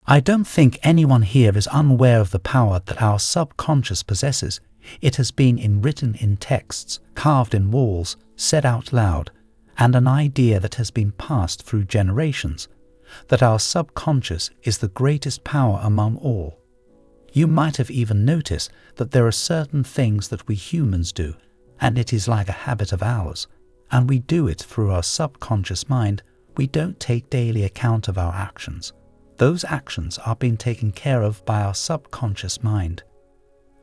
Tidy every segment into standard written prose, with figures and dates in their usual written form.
I don't think anyone here is unaware of the power that our subconscious possesses. It has been written in texts, carved in walls, said out loud, and an idea that has been passed through generations, that our subconscious is the greatest power among all. You might have even noticed that there are certain things that we humans do, and it is like a habit of ours, and we do it through our subconscious mind. We don't take daily account of our actions. Those actions are being taken care of by our subconscious mind.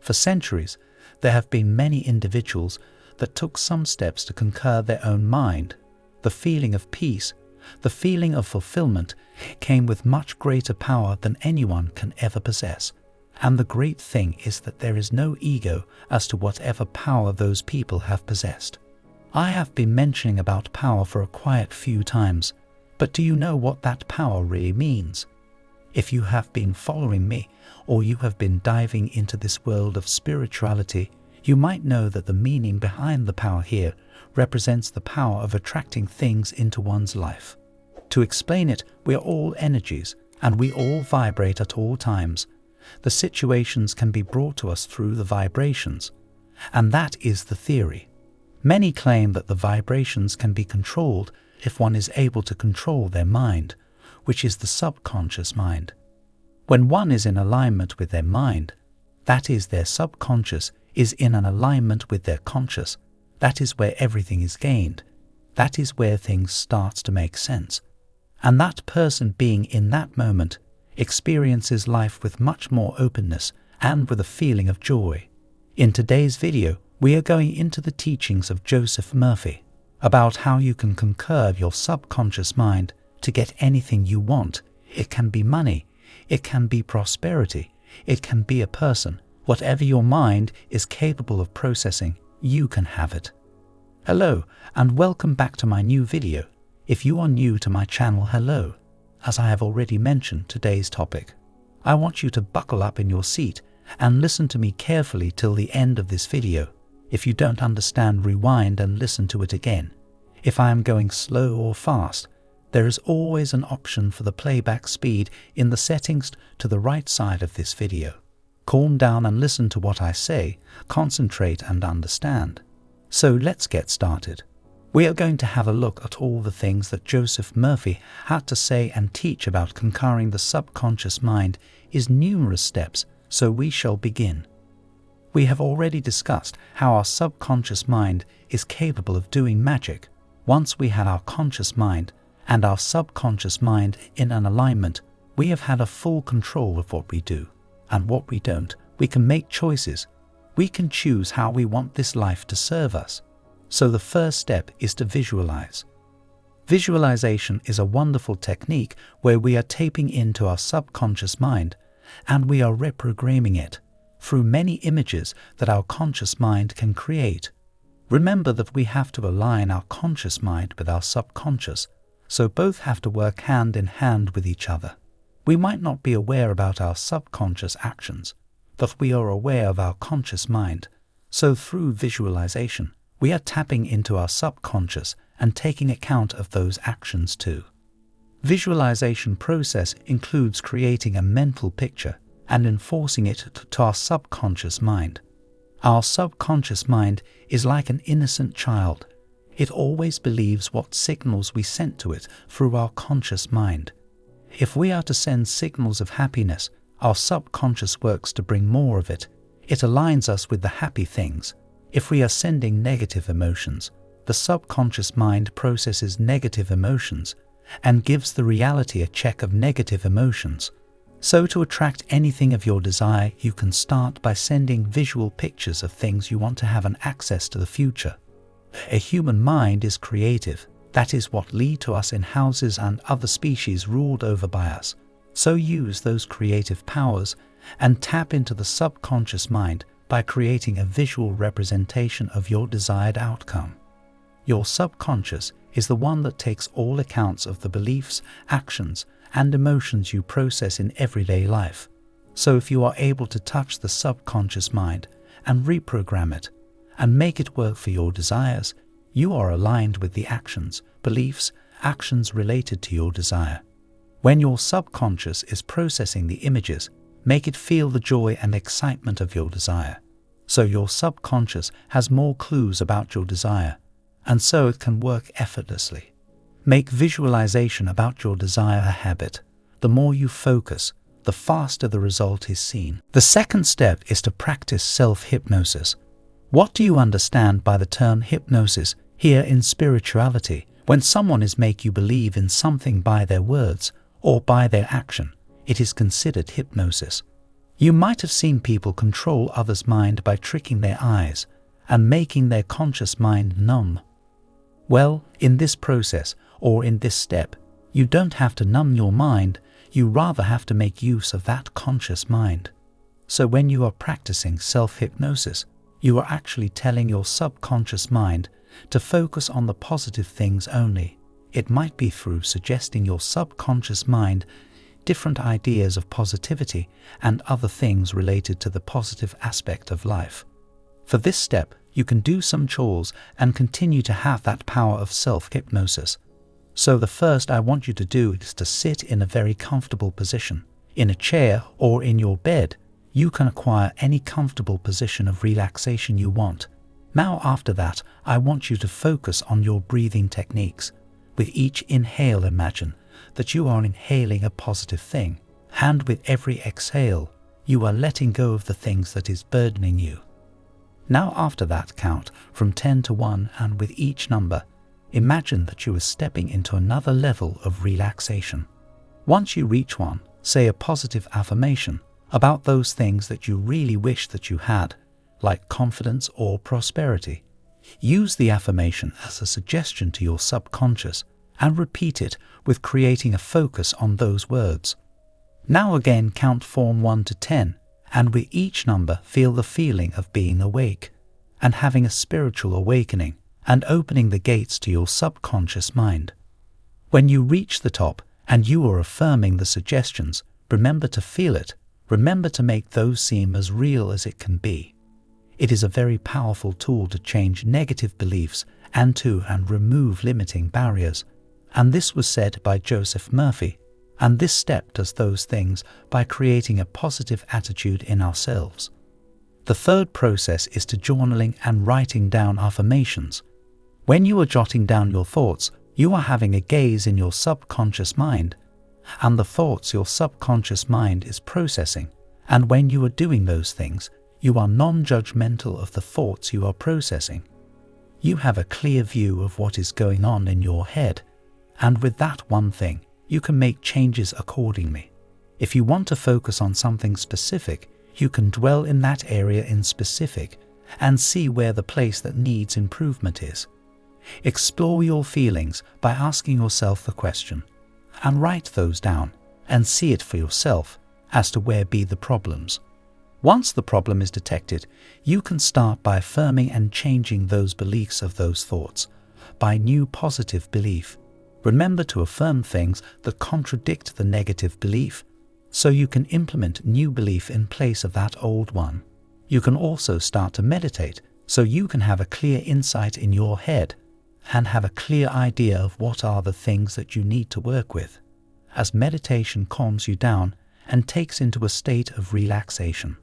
For centuries, there have been many individuals that took some steps to conquer their own mind. The feeling of peace, the feeling of fulfillment, came with much greater power than anyone can ever possess. And the great thing is that there is no ego as to whatever power those people have possessed. I have been mentioning about power for a quiet few times, but do you know what that power really means? If you have been following me, or you have been diving into this world of spirituality, you might know that the meaning behind the power here represents the power of attracting things into one's life. To explain it, we are all energies, and we all vibrate at all times. The situations can be brought to us through the vibrations, and that is the theory. Many claim that the vibrations can be controlled if one is able to control their mind, which is the subconscious mind. When one is in alignment with their mind, that is, their subconscious is in an alignment with their conscious, that is where everything is gained. That is where things start to make sense. And that person being in that moment experiences life with much more openness and with a feeling of joy. In today's video, we are going into the teachings of Joseph Murphy about how you can conquer your subconscious mind to get anything you want. It can be money, it can be prosperity, it can be a person. Whatever your mind is capable of processing, you can have it. Hello, and welcome back to my new video. If you are new to my channel, hello. As I have already mentioned today's topic, I want you to buckle up in your seat and listen to me carefully till the end of this video. If you don't understand, rewind and listen to it again. If I am going slow or fast, there is always an option for the playback speed in the settings to the right side of this video. Calm down and listen to what I say, concentrate and understand. So let's get started. We are going to have a look at all the things that Joseph Murphy had to say and teach about conquering the subconscious mind is numerous steps, so we shall begin. We have already discussed how our subconscious mind is capable of doing magic. Once we had our conscious mind and our subconscious mind in an alignment, we have had a full control of what we do and what we don't. We can make choices. We can choose how we want this life to serve us. So the first step is to visualize. Visualization is a wonderful technique where we are tapping into our subconscious mind and we are reprogramming it through many images that our conscious mind can create. Remember that we have to align our conscious mind with our subconscious, so both have to work hand in hand with each other. We might not be aware about our subconscious actions, but we are aware of our conscious mind. So through visualization, we are tapping into our subconscious and taking account of those actions too. Visualization process includes creating a mental picture and enforcing it to our subconscious mind. Our subconscious mind is like an innocent child. It always believes what signals we sent to it through our conscious mind. If we are to send signals of happiness, our subconscious works to bring more of it. It aligns us with the happy things. If we are sending negative emotions, the subconscious mind processes negative emotions and gives the reality a check of negative emotions. So to attract anything of your desire, you can start by sending visual pictures of things you want to have an access to the future. A human mind is creative. That is what lead to us in houses and other species ruled over by us. So use those creative powers and tap into the subconscious mind by creating a visual representation of your desired outcome. Your subconscious is the one that takes all accounts of the beliefs, actions, and emotions you process in everyday life. So if you are able to touch the subconscious mind and reprogram it and make it work for your desires, you are aligned with the actions, beliefs, actions related to your desire. When your subconscious is processing the images, make it feel the joy and excitement of your desire. So your subconscious has more clues about your desire, and so it can work effortlessly. Make visualization about your desire a habit. The more you focus, the faster the result is seen. The second step is to practice self-hypnosis. What do you understand by the term hypnosis here in spirituality? When someone is make you believe in something by their words or by their action, it is considered hypnosis. You might have seen people control others' mind by tricking their eyes and making their conscious mind numb. Well, in this process or in this step, you don't have to numb your mind, you rather have to make use of that conscious mind. So when you are practicing self-hypnosis, you are actually telling your subconscious mind to focus on the positive things only. It might be through suggesting your subconscious mind different ideas of positivity and other things related to the positive aspect of life. For this step, you can do some chores and continue to have that power of self-hypnosis. So the first I want you to do is to sit in a very comfortable position. In a chair or in your bed, you can acquire any comfortable position of relaxation you want. Now after that, I want you to focus on your breathing techniques. With each inhale, imagine that you are inhaling a positive thing, and with every exhale, you are letting go of the things that is burdening you. Now after that, count from 10 to 1, and with each number, imagine that you are stepping into another level of relaxation. Once you reach 1, say a positive affirmation about those things that you really wish that you had, like confidence or prosperity. Use the affirmation as a suggestion to your subconscious and repeat it with creating a focus on those words. Now again count from 1 to 10, and with each number feel the feeling of being awake and having a spiritual awakening and opening the gates to your subconscious mind. When you reach the top and you are affirming the suggestions, remember to feel it. Remember to make those seem as real as it can be. It is a very powerful tool to change negative beliefs and remove limiting barriers. And this was said by Joseph Murphy. And this step does those things by creating a positive attitude in ourselves. The third process is to journaling and writing down affirmations. When you are jotting down your thoughts, you are having a gaze in your subconscious mind, and the thoughts your subconscious mind is processing. And when you are doing those things, you are non-judgmental of the thoughts you are processing. You have a clear view of what is going on in your head, and with that one thing, you can make changes accordingly. If you want to focus on something specific, you can dwell in that area in specific and see where the place that needs improvement is. Explore your feelings by asking yourself the question, and write those down and see it for yourself as to where be the problems. Once the problem is detected, you can start by affirming and changing those beliefs of those thoughts by new positive belief. Remember to affirm things that contradict the negative belief, so you can implement new belief in place of that old one. You can also start to meditate, so you can have a clear insight in your head and have a clear idea of what are the things that you need to work with, as meditation calms you down and takes into a state of relaxation.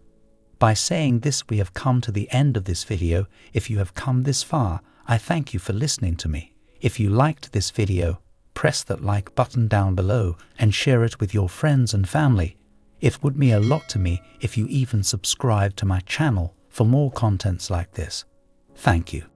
By saying this, we have come to the end of this video. If you have come this far, I thank you for listening to me. If you liked this video, press that like button down below and share it with your friends and family. It would mean a lot to me if you even subscribe to my channel for more contents like this. Thank you.